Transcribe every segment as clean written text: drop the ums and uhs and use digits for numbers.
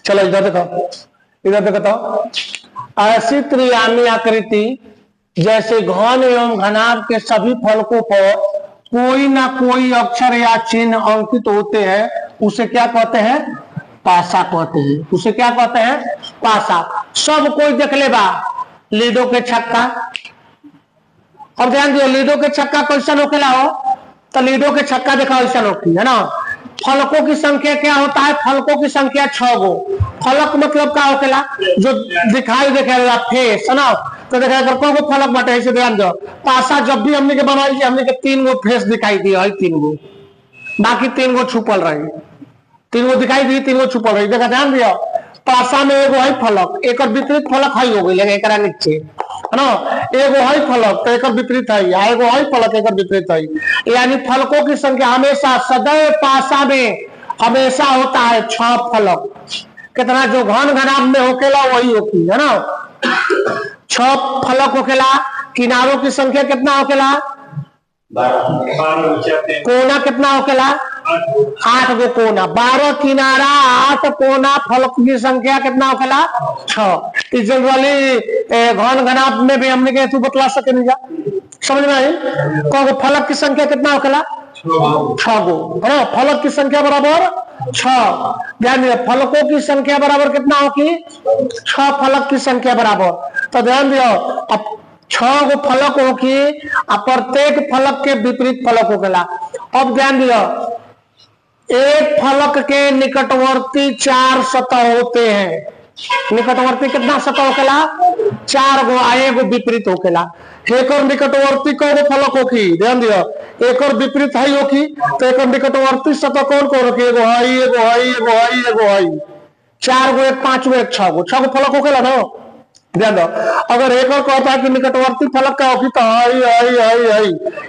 चलो इधर देखो, इधर देखो। ऐसी त्रियामी आकृति जैसे घन एवं घनाभ के सभी फलकों पर कोई ना कोई अक्षर या चिन्ह अंकित होते हैं, उसे क्या कहते हैं? पासा कहते हैं। उसे क्या कहते हैं? पासा। सब कोई देख ले बा लीडो के छक्का। और ध्यान दियो, लीडो के छक्का कैसन होकेला हो, तो लीडो के छक्का देखा ऐसा होती है ना। फलकों की संख्या क्या होता है? फलकों की संख्या 6 गो। फलक मतलब क्या होकेला? जो दिखाई देखेगा फेस है ना। तो देखा को फलक बाटे ऐसे ध्यान दो। पासा जब भी हमने के बनाई, हमने के 3 गो फेस दिखाई दिया है, 3 गो, बाकी 3 गो छुपल रही, 3 गो दिखाई दी, 3 गो छुपल रही। देखा ध्यान दिया, पासा में एगो है फलक, एक विपरीत फलक है हो गई एक नीचे है ना। एगो है फलक तो एक विपरीत है, एगो है फलक एक विपरीत है। यानी फलकों की संख्या हमेशा सदैव पासा में हमेशा होता है 6 फलक। कितना? जो घन घनाभ में होकेला वही होती है ना। 6 फलक होकेला। किनारों की संख्या कितना होकेला? 12। कोना कितना होकेला? 8 गो कोना। 12 किनारा 8 कोना। फलक की संख्या कितना होकेला? 6। जनरली घन घनाभ में भी हमने तू बतला सके नहीं जा, समझ में आई? तो फलक की संख्या कितना होकेला? 6 गो है ना। फलक की संख्या बराबर 6। ध्यान दिया, फलकों की संख्या बराबर कितना होगी? 6 फलक की संख्या बराबर। तो ध्यान दियो, अब 6 गो फलक होगी, प्रत्येक फलक के विपरीत फलक होगा। अब ध्यान दियो, एक फलक के निकटवर्ती 4 सतह होते हैं। निकटवर्ती कितना सतह होकेला? 4 गो। एगो विपरीत होकेला। एक और निकटवर्ती कौन फलक होगी? ध्यान दियो, एक और विपरीत है होगी, तो एक और निकटवर्ती सतह कौन कौन होगी? एगो है, एगो है, एगो है, एगो है। 4 गो, एक 5 गो, एक 6 गो। 6 गो फलक होकेला ना। ध्यान दो, अगर एक और कहता है कि निकटवर्ती फलक का होगी तो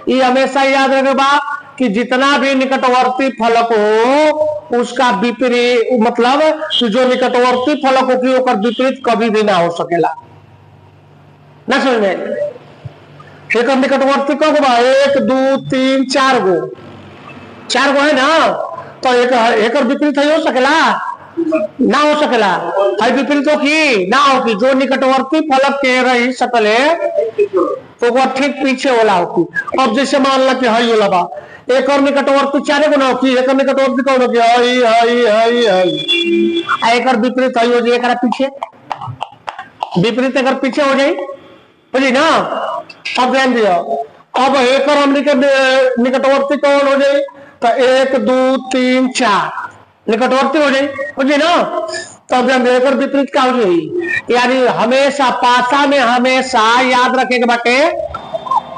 ये हमेशा याद रखेगा कि जितना भी निकटवर्ती फलक हो उसका विपरीत मतलब जो निकटवर्ती फलक होगी उसका विपरीत कभी भी ना हो सकेला। ना समझ में? एक निकटवर्ती कब होगा? 1 2 3 4 गो। 4 गो है ना, तो एक विपरीत है हो सकेला? ना हो सकेला। है विपरीत होगी ना होगी। जो निकटवर्ती फलक के रही सकले तो वो ठीक पीछे वाला होती। अब जैसे मान ला कि हई वाला बा, एक और निकटवर्ती 4 गो ना होगी, एक और निकटवर्ती कौन होगी? एक और विपरीत हई हो जाए, एक पीछे विपरीत अगर पीछे हो जाए बुझी ना। अब ध्यान दियो, अब एक और हम निकटवर्ती कौन हो जाए? तो 1 2 3 4 निकटवर्ती हो जाए, बुझे ना। तो ध्यान दियो, एक और विपरीत क्या हो जाए? यानी हमेशा पासा में हमेशा याद रखेगा बाटे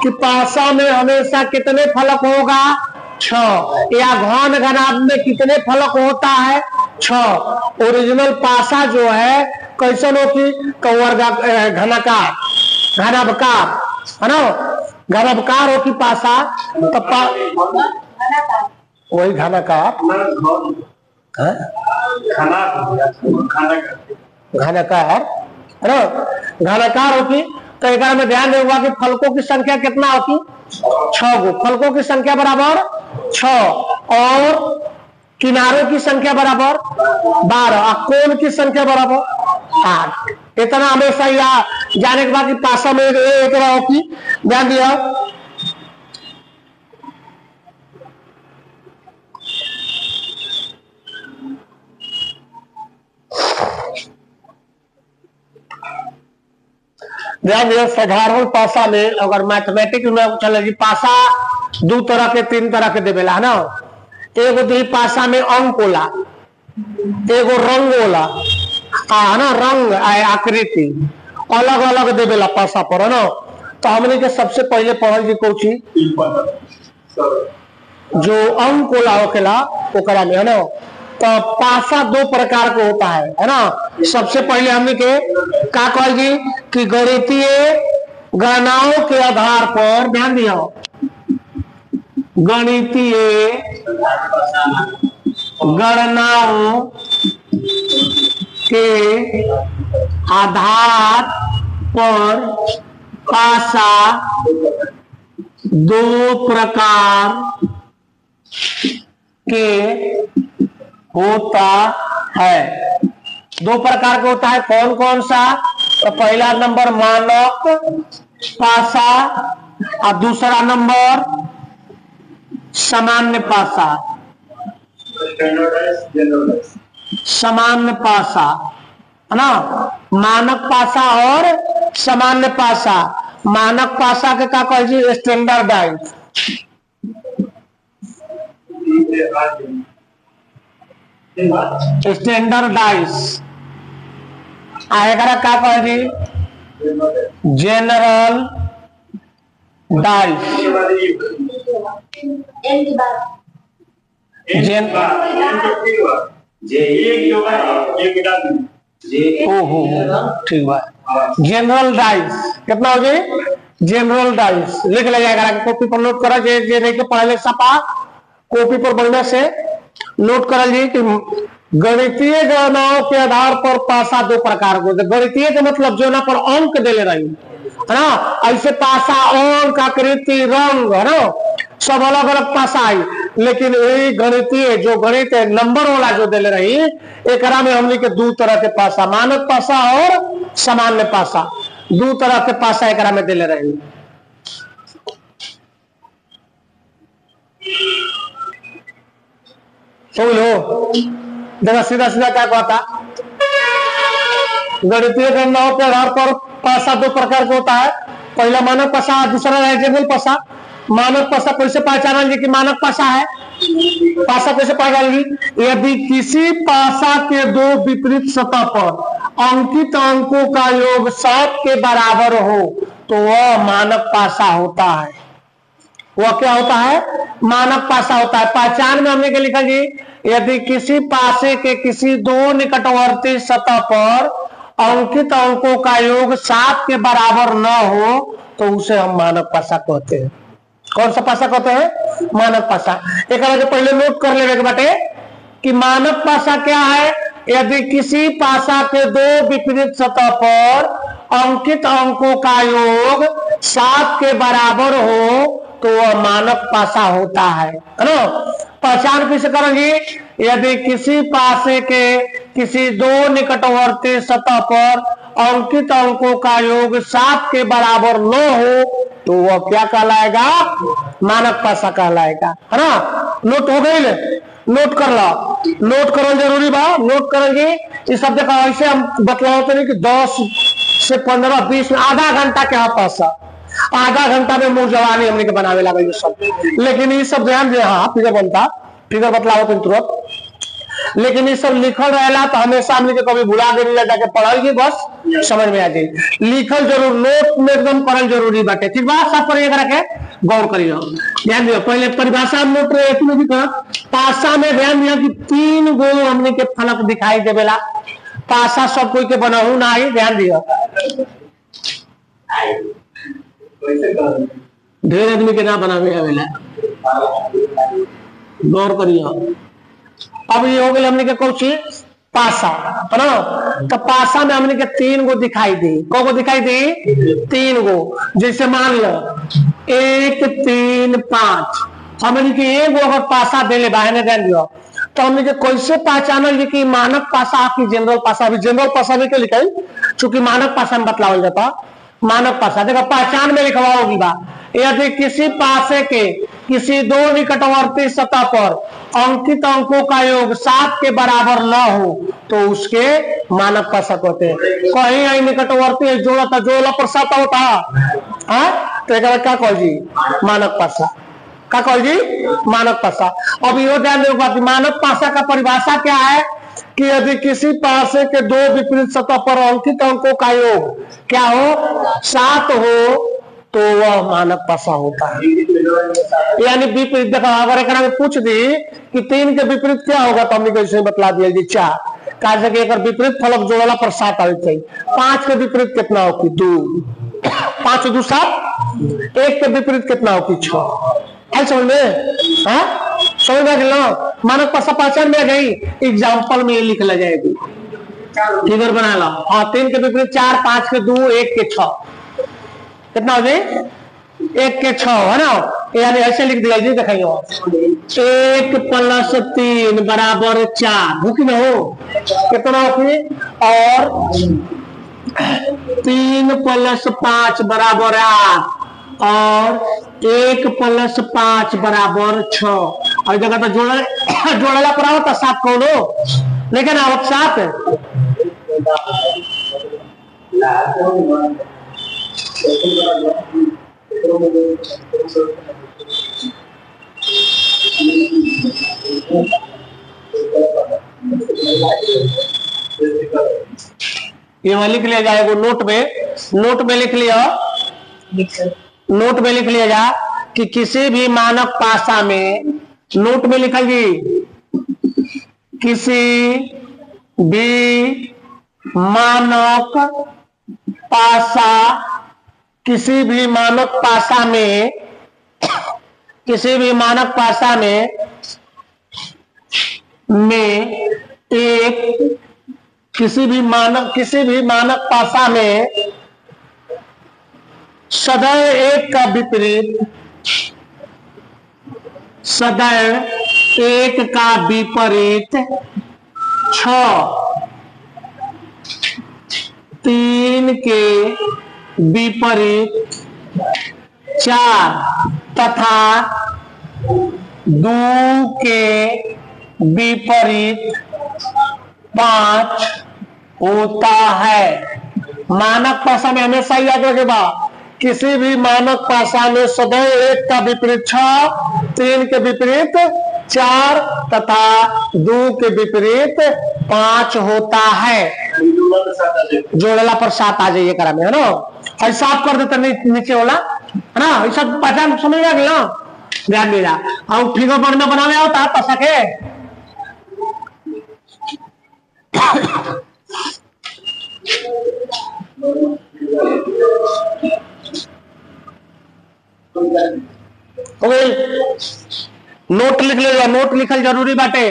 कि पासा में हमेशा कितने फलक होगा? 6। या घन घनाभ में कितने फलक होता है? 6। ओरिजिनल पासा जो है कैसन होगी? घनाकार, घनाभकार है ना। घनाभकार हो कि पासा, तो वही घनाकार घनाकार है ना। घनाकार होगी तो एक में ध्यान देगा कि फलकों की संख्या कितना होगी? 6 गो। फलकों की संख्या बराबर 6 और किनारों की संख्या बराबर 12 और कोण की संख्या बराबर 8। इतना हमेशा जाने के बाद कि पासा में एक होगी। ध्यान दिया, ध्यान दिया, साधारण पासा में अगर मैथमेटिक्स में चले पासा 2 तरह के 3 तरह के देवेला है ना। एगो दी पासा में अंक होला, एगो रंग होला है ना। रंग आकृति अलग अलग देवेला पासा पर है ना। तो हमने के सबसे पहले पढ़ल जी कोची जो अंक होला होखेला ओकरा में है ना। तो पासा 2 प्रकार का होता है ना। सबसे पहले हमने के का कहल जी कि गणितीय गणनाओं के आधार पर, ध्यान दिया, गणितीय गणनाओं के आधार पर पासा 2 प्रकार के होता है। दो प्रकार का होता है, कौन कौन सा? तो पहला नंबर मानक पासा और दूसरा नंबर सामान्य पासा। सामान्य पासा है ना, मानक पासा और सामान्य पासा। मानक पासा के का कहे जी? स्टैंडर्डाइज। स्टैंडर्डाइज आएगा क्या कहे जी? General dies. ठीक है, जनरल डाइज कितना हो गई? जनरल डाइज लिख ले जाएगा, कॉपी पर नोट करा जे नहीं के पढ़ले सपा कॉपी पर बढ़िया से नोट करल जी कि गणितीय गणनाओं के आधार पर पासा दो प्रकार को। गणितीय का मतलब जो ना पर अंक देले रही है ना, ऐसे पासा अंक आकृति रंग है ना, सब अलग अलग पासा आई। लेकिन यही गणितीय जो गणित है नंबर वाला जो देले रही, एक में हमने के दो तरह के पासा, मानक पासा और सामान्य पासा, दो तरह के पासा एक में देले रही। तो लो देखा सीधा सीधा क्या कहता, गणितीय गणनाओं के आधार पर पासा दो प्रकार का होता है। पहला मानक पासा, दूसरा है जनरल पासा। मानक पासा कैसे पहचाना जी कि मानक पासा है? पासा कैसे पहचानेंगे? यदि किसी पासा के दो विपरीत सतह पर अंकित अंकों का योग 7 के बराबर हो तो वह मानक पासा होता है। वह क्या होता है? मानक पासा होता है। पहचान में हमने क्या लिखा जी? यदि किसी पासे के किसी दो निकटवर्ती सतह पर अंकित अंकों का योग 7 के बराबर न हो तो उसे हम मानक पासा कहते हैं। कौन सा पासा कहते हैं? मानक पासा। एक बार पहले नोट कर लेने के बाटे कि मानक पासा क्या है? यदि किसी पासा के दो विपरीत सतह पर अंकित अंकों का योग 7 के बराबर हो तो वह मानक पासा होता है ना। पहचान किसे करेंगे? यदि किसी पासे के किसी दो निकटवर्ती सतह पर अंकित अंकों का योग 7 के बराबर न हो तो वह क्या कहलाएगा? मानक पासा कहलाएगा, है ना। नोट हो गई? नोट कर लो, नोट करना जरूरी बा। नोट करेंगे इस शब्द का ऐसे हम बतलाते नहीं कि 10 से 15 20 में आधा घंटा के पासा, आधा घंटा में मुंह जवानी हमने के बनावे लगा ये सब। लेकिन ये सब ध्यान दे, हाँ फिगर बनता, फिगर बतलाओ तुम तुरंत। लेकिन ये सब लिखल रहेला तो हमेशा हमने के कभी भुला गई जाके पढ़ल बस समझ में आ जाए। लिखल जरूर, नोट में एकदम पढ़ल जरूरी बाटे। ठीक बात, सब पढ़िएगा के गौर करिए, ध्यान दियो। पहले परिभाषा नोट में भी कर। पासा में ध्यान दिया कि 3 गो हमने के फलक दिखाई देवेला। पासा सब कोई के बनहु ना आई, ध्यान दियो। ढेर आदमी के ना बनावे आवेला, गौर करिए। अब ये हो गए हमने के कौन चीज? पासा, है ना। तो पासा में हमने के 3 गो दिखाई दी। को दिखाई दी? 3 गो। जैसे मान लो 1 3 5 हमने के एक गो अगर पासा देले बाहर ध्यान दियो तो हमने के कैसे पहचानल कि मानक पासा की जनरल पासा? भी जनरल पासा में क्या लिखा है? चूंकि मानक पासा में बतलावल जाता मानक पासा। देखो पहचान में लिखवा होगी बा, यदि किसी पासे के किसी दो निकटवर्ती सतह पर अंकित अंकों का योग 7 के बराबर न हो तो उसके मानक पासा कहते हैं। कहीं आई निकटवर्ती जोड़ा था, जोड़ा पर 7 होता है तो एक क्या कह जी? मानक पासा। क्या कह जी? मानक पासा। अब यो ध्यान दो, मानक पासा का परिभाषा क्या है कि यदि किसी पासे के दो विपरीत सतह पर अंकित अंकों का योग क्या हो? 7 हो तो वह मानक पासा होता है। यानी विपरीत। देखो अगर एक में पूछ दी कि 3 के विपरीत क्या होगा तो हमने कैसे बतला दिया जी 4। कहा कि एक विपरीत फलक जोड़ला पर 7 आवे चाहिए। 5 के विपरीत कितना होगी? 2। 5 2 7। 1 के विपरीत कितना होगी? 6। समझ में? समझ में गया? मानक पासा पहचान में गई। एग्जाम्पल में लिख ला जाएगी, फिगर बना लो। 3 के विपरीत 4, 5 के 2, 1 के 6 कितना हो जाए? 1 के 6 है ना, यानी ऐसे लिख दिया जी। देखिए 1 + 3 बराबर 4 हो कि ना हो, कितना होगी, और 3 + 5 बराबर 8 और 1 + 5 बराबर 6। और जगह तो जोड़ेला पर आओ तो 7 कौन हो, लेकिन आओ 7 ये वहां लिख लिया जाएगा नोट में लिख लिया, नोट में लिख लिया जा कि किसी भी मानक पासा में, नोट में लिखा जी, किसी भी मानक पासा, किसी भी मानक पासा में, किसी भी मानक पासा में एक, किसी भी मानक पासा में सदैव एक का विपरीत, सदैव एक का विपरीत 6, 3 के विपरीत 4 तथा 2 के विपरीत 5 होता है। मानक पासा में हमेशा याद रखेगा, किसी भी मानक पासा में सदैव एक का विपरीत 6, 3 के विपरीत 4 तथा 2 के विपरीत 5 होता है। जोड़ेला पर 7 आ जाइए करा में, है ना, ऐसा आप कर देते नीचे वाला, है ना, ऐसा पहचान समझ ना, ध्यान दे जा। और फिगर बोर्ड में बनाने होता पासा के नोट लिख ले, नोट लिखल जरूरी बाटे।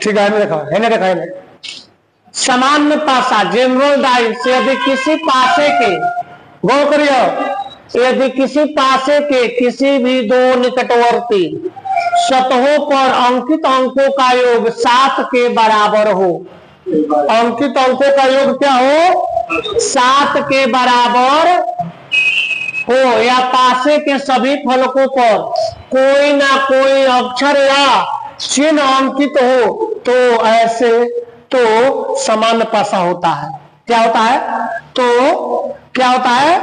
ठीक है, देखा सामान्य पासा जनरल डाइस से यदि किसी पासे के, गौर करियो, यदि किसी पासे के किसी भी दो निकटवर्ती सतहों पर अंकित अंकों का योग 7 के बराबर हो, अंकित अंकों का योग क्या हो, 7 के बराबर हो, या पासे के सभी फलकों पर कोई ना कोई अक्षर या चिन्ह अंकित हो, तो ऐसे तो समान पासा होता है। क्या होता है, तो क्या होता है,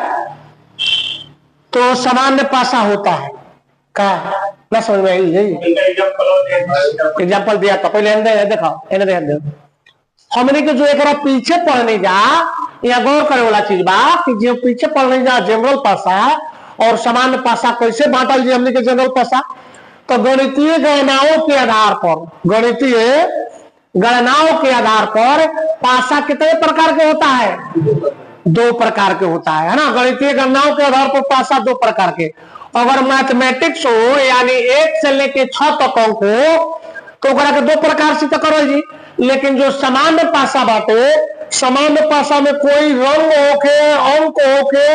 तो सामान्य पासा होता है। क्या ना समझ में आई? एग्जाम्पल दिया था पहले, देखो हमने के जो एक पीछे पढ़ने जा, या गौर करे वाला चीज बा कि जो पीछे पढ़ने जा जनरल पासा और सामान्य पासा कैसे बांटल जी हमने के जनरल पासा, तो गणितीय गणनाओं के आधार पर, गणितीय गणनाओं के आधार पर पासा कितने प्रकार के होता है, 2 प्रकार के होता है ना। गणितीय गणनाओं के आधार पर पासा 2 प्रकार के। अगर मैथमेटिक्स हो यानी 1 से लेके 6 तक अंक हो तो के 2 प्रकार से तो करो जी। लेकिन जो सामान्य पासा बाटे, सामान्य पासा में कोई रंग होके, अंक होके,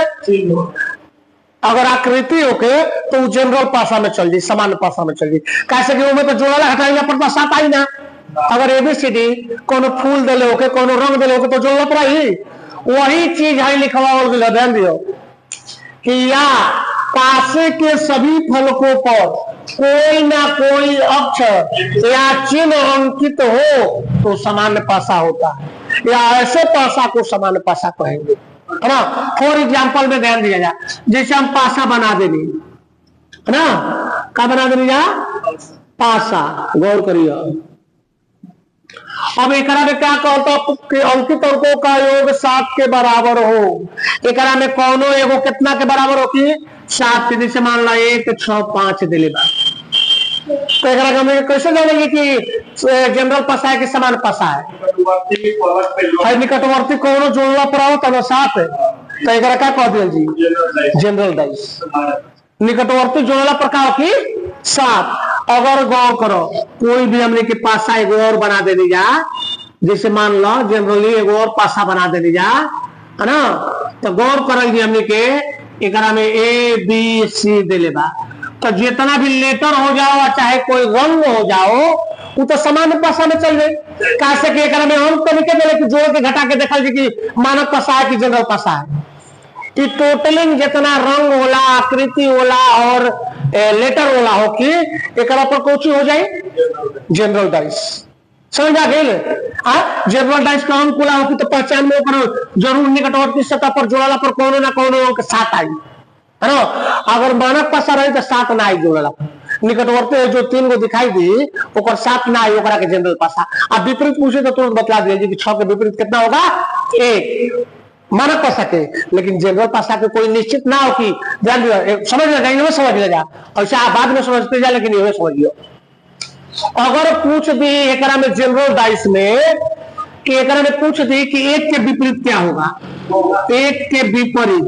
अगर आकृति होके तो जनरल पासा में चल जी, सामान्य पासा में चल जी। कैसे कि उनमें तो जोड़ा हटाइला पर 7 आई ना। अगर एबीसीडी कोनो फूल दिले होके, कोनो रंग दिले होके तो जोड़ा पड़ा ही, वही चीज है लिखवा। ध्यान दियो कि या पासे के सभी फलकों पर कोई ना कोई अक्षर या चिन्ह अंकित हो तो सामान्य पासा होता है, या ऐसे पासा को सामान्य पासा कहेंगे, है ना। फॉर एग्जाम्पल में ध्यान दिया जाए, जैसे हम पासा बना देंगे, है ना, क्या बना देंगे जा, पासा। गौर करिए, अब एकरा में क्या कहता कि अंकित अंकों का योग 7 के बराबर हो। एकरा में कौनो एगो कितना के बराबर हो कि 7 के, जैसे मान ला 1, 6, 5 दिले बा, तो एकरा में कैसे जानेंगे कि जनरल पासा है कि समान पासा है। निकटवर्ती कौनो जोड़ला पर आओ तब 7 है, तो एकरा क्या कह दिया जी, जनरल डाइस। निकटवर्ती जोड़ला प्रकार की 7। अगर गौर करो कोई भी हमने के पासा एगो और बना दे दिया, जैसे मान लो जनरली एगो और पासा बना देनी जा है ना, तो गौर करेंगे हमने के एकरा में ए बी सी दे बा, तो जितना भी लेटर हो जाओ चाहे कोई रंग हो जाओ वो तो समान पासा में चल जाए। कैसे कि एकरा में हम तो लिखे दे कि जोड़ के घटा के देखल जी कि मानव पासा है कि जनरल पासा है। कि टोटलिंग जितना रंग होला, आकृति होला और लेटर होला हो कि एकरा पर कुछ हो जाए जनरल डाइस। समझ आ गई? जनरल डाइस का अंक होला हो कि तो पहचान में पर जरूर निकटवर्ती सतह पर जोड़ला पर कोनो ना कोनो अंक 7 आई है ना। अगर मानक पासा रही तो 7 ना आई जोड़ला, निकटवर्ती जो 3 गो दिखाई दी ओकर 7 ना आई ओकरा के जनरल पासा। अब विपरीत पूछे तो तुरंत बतला दिया कि 6 के विपरीत कितना होगा 1 मानक पासा के। लेकिन जनरल पासा के कोई निश्चित ना हो कि ध्यान दियो, समझ लेगा समझ लेगा ऐसा आप बाद में समझते जा, लेकिन ये समझियो अगर पूछ दी एकरा में जनरल डाइस में कि एकरा में पूछ दी कि 1 के विपरीत क्या होगा, 1 के विपरीत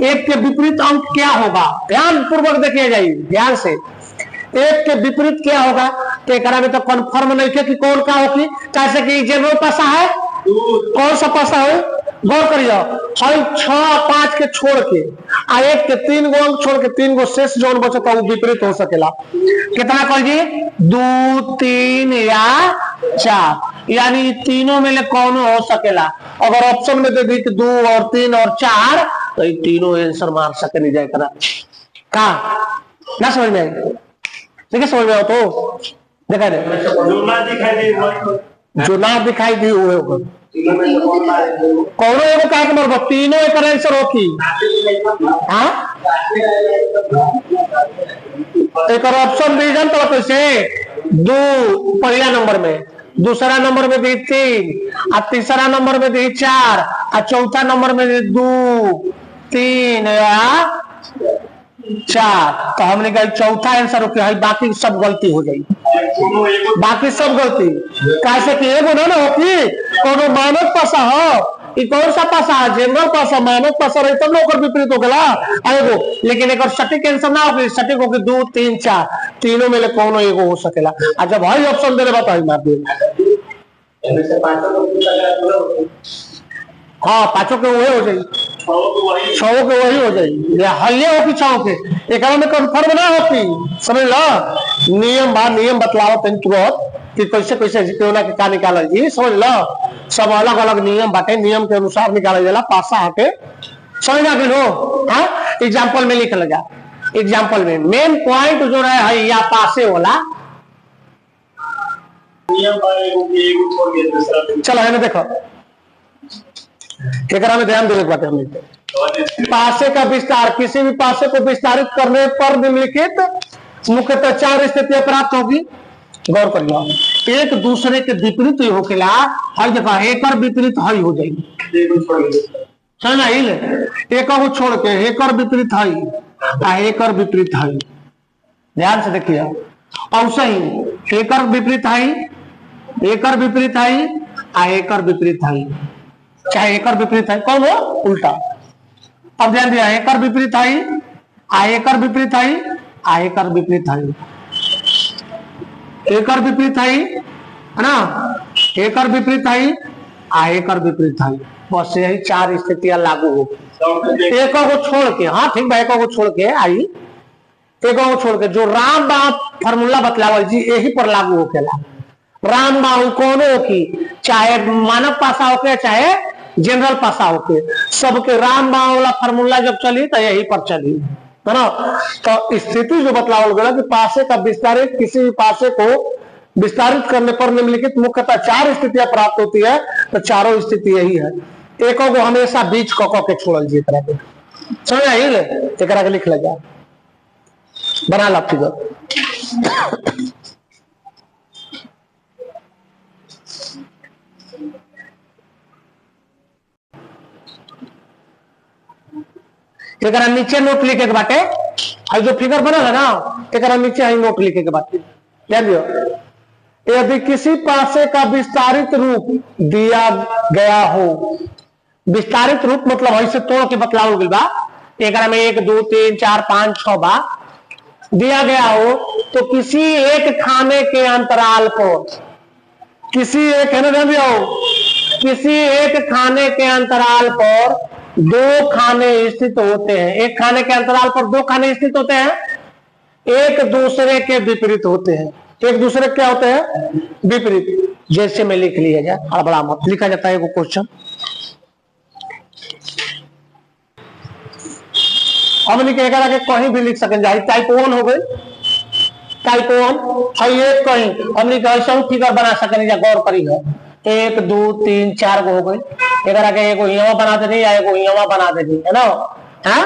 1 के विपरीत अंक क्या होगा, ध्यान पूर्वक देखिए जाइए ध्यान से। 1 के विपरीत क्या होगा तो एकरा में तो कन्फर्म नहीं है कि कौन का होगी, कैसे कि जनरल पासा है कौन सा पासा है गौर करिए। 6-5 के छोड़ के 1 के 3 गो अंक छोड़ के 3 गो शेष जोन बचता वो विपरीत हो सकेला। कितना कहिए 2, 3 या 4, यानी तीनों में ले कौन हो सकेला। अगर ऑप्शन में दे दी कि 2 और 3 और 4 तो ये तीनों आंसर मार सके नहीं जाए करा का ना समझ में आई। ठीक है समझ में आओ तो देखा दे जो ना दिखाई दी हुए कौनो एगो कहा के मरबो तीनों एक आंसर हो की हां एक ऑप्शन रीजन तो कैसे 2 पहला नंबर में, दूसरा नंबर में दी 3 और तीसरा नंबर में दी 4 और चौथा नंबर में दी 2, 3 या 4। तो हमने कहा चौथा आंसर होके है, बाकी सब गलती हो जाएगी, बाकी सब गलती कैसे कि एगो ना होती कोनो मानक पासा हो कि कौन सा पासा है जनरल पासा, मानक पासा रही तब ना विपरीत हो गला एगो। लेकिन एक सटीक आंसर ना होगी, सटीक होगी 2, 3, 4 तीनों में कोनो एगो हो सकेला। और जब हई ऑप्शन दे रहा तो मार दे हाँ 5 के वही हो जाएगी, 6 के वही हो जाएगी, हल्ले हो कि 6 के एक में कन्फर्म ना होती। समझ लो नियम बा, नियम बतलाओ तुरंत कि कैसे कैसे क्यों ना क्या निकाल जी। समझ लो सब अलग अलग नियम बाटे, नियम के अनुसार निकाला जाला पासा हटे। समझ ना लो हाँ एग्जाम्पल में लिख लगा, एग्जाम्पल में मेन पॉइंट जो है या पासे वाला चलो है ना देखो एकरा में ध्यान देने बात हमने पासे का विस्तार, किसी भी पासे को विस्तारित करने पर निम्नलिखित मुख्यतः 4 स्थितियां प्राप्त होगी। गौर करिए एक दूसरे के विपरीत होकेला हर जगह एक और विपरीत हई हो जाएगी समझ आइल। एक को छोड़ के एक और विपरीत हई एक और विपरीत हई, ध्यान से देखिए और सही एक और विपरीत हई, एक और विपरीत हई एक और विपरीत हई, चाहे एक और विपरीत है कौन हो उल्टा। अब ध्यान दिया एक और विपरीत आई एक और विपरीत आई एक और विपरीत आई, एक और विपरीत आई है ना, एक और विपरीत आई एक और विपरीत आई, बस यही 4 स्थितियां लागू हो। एक को छोड़ के हाँ ठीक है, एक को छोड़ के आई, एक को छोड़ के जो राम बाण फार्मूला बतलावल जी यही पर लागू होकेला। राम बाण कोनो की चाहे मानव पासा होके चाहे जनरल पासा होके सबके राम बाण वाला फार्मूला जब चली तो यही पर चली है ना। तो स्थिति जो बतलावल गया कि पासे का विस्तारित, किसी भी पासे को विस्तारित करने पर निम्नलिखित मुख्यतः 4 स्थितियां प्राप्त होती है। तो चारों स्थिति यही है। एक को हमेशा बीच क के छोड़ल जी तरह के समझ आई ले एकरा के लिख लगा बना ला फिगर। एकरा नीचे नोट लिखे के बाटे जो फिगर बनल है ना एकरा नीचे ही नोट लिखे के बाटे ध्यान दियो। यदि किसी पासे का विस्तारित रूप दिया गया हो, विस्तारित रूप मतलब ऐसे तोड़ के बतलाओ गइल बा, एकरा में 1 2 3 4 5 6 बा दिया गया हो तो किसी एक खाने के अंतराल पर किसी एक है ना, ध्यान दियो, किसी एक खाने के अंतराल पर दो खाने स्थित होते हैं। एक खाने के अंतराल पर दो खाने स्थित होते हैं, एक दूसरे के विपरीत होते हैं। एक दूसरे क्या होते हैं? विपरीत। जैसे में लिख लिया जाए, हड़बड़ा मत, लिखा जाता है वो क्वेश्चन। हमने कहेगा कि कहीं भी लिख सकें, जाए टाइप 1 हो गई, टाइप 1 है ये, कहीं हमने ऐसा फिगर बना सकें, या गौर करी है, 1 2 3 4 गो हो गई। एक के एगो यहाँ बना देनी या एगो यहाँ बना देनी है ना, है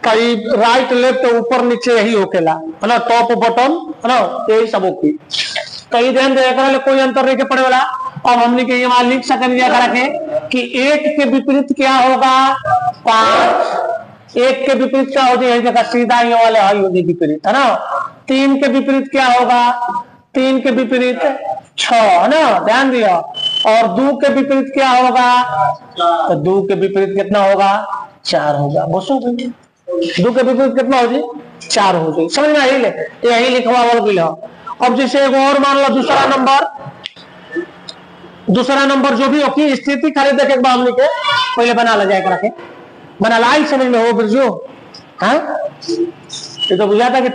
कहीं राइट लेफ्ट ऊपर नीचे यही होकेला है ना, टॉप बटन है ना, यही सब होगी। कहीं ध्यान दे, कोई अंतर नहीं के पड़े वाला। अब हमने के यहाँ लिख सकेंगे कि एक के विपरीत क्या होगा? 5। एक के विपरीत क्या होगी? यही जगह सीधा ये वाले हाई होगी विपरीत, है ना। 3 के विपरीत क्या होगा? 3 के विपरीत 6, है ना, ध्यान दिया। और 2 के विपरीत क्या होगा? तो 2 के विपरीत कितना होगा? 4 होगा। बस हो गई। 2 के विपरीत कितना होगी? 4 हो गई। समझ में आई? यही लिखवा बोल। अब जैसे एक और मान लो, दूसरा नंबर जो भी होगी स्थिति खाली देखे के बाद के पहले बना ला जाए करके, बना ला, समझ में हो बिरजू? हाँ, ये तो बुझा था कि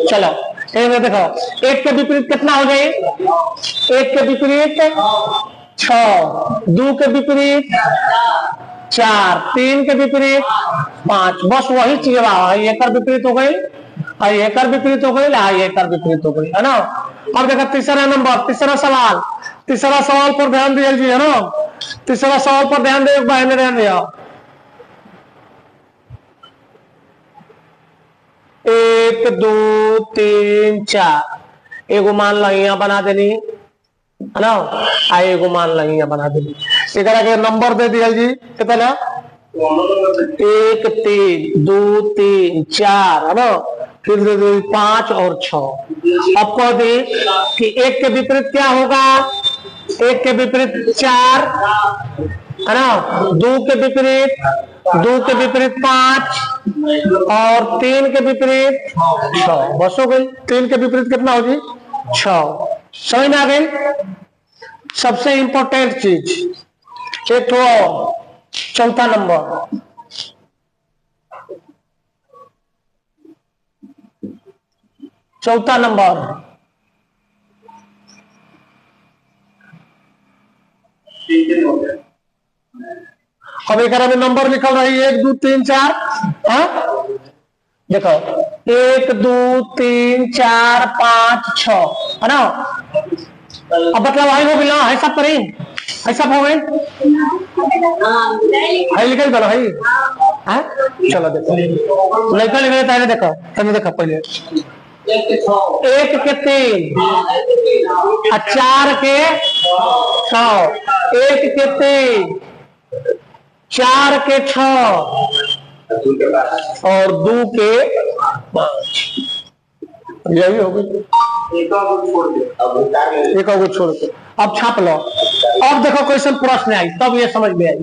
चलो देखो, एक के विपरीत कितना हो जाए? एक के विपरीत 6, 2 के विपरीत 4, 3 के विपरीत 5। बस वही चीज एक विपरीत हो गई, एक विपरीत हो गई, एक विपरीत हो गई, है ना। अब देखो तीसरा नंबर, तीसरा सवाल पर ध्यान दीजिए, है ना। तीसरा सवाल पर ध्यान दे, ध्यान दिया। 1 2 3 4, एगो मान लो यहाँ बना देनी, है ना, एगो मान लो यहाँ बना देनी। एक नंबर दे दिया जी, कितना? 1 3 2 3 4, है ना, फिर दे दो 5 और 6। अब कह दे कि एक के विपरीत क्या होगा? एक के विपरीत 4, है ना, 2 के विपरीत 5 और 3 के विपरीत 6। बस हो गई। 3 के विपरीत कितना होगी? 6। समझ में आ गई? सबसे इंपॉर्टेंट चीज एक तो चौथा नंबर, अब एक में नंबर लिखल रही 1 2 3 4। हाँ देखो 1 2 3 4 5 6, है ना। अब मतलब वही हो गया है, सब करी ऐसा हो गए लिखल बना है। हाँ चलो देखो लड़का लिख लेता है, देखो तुमने देखो पहले 1 के 3, 4 के 6, 1 के 3, 4 के 6 और 2 के 5। यही हो गई। एक छोड़ के अब छाप लो। अब देखो क्वेश्चन प्रश्न आई, तब ये समझ में आई।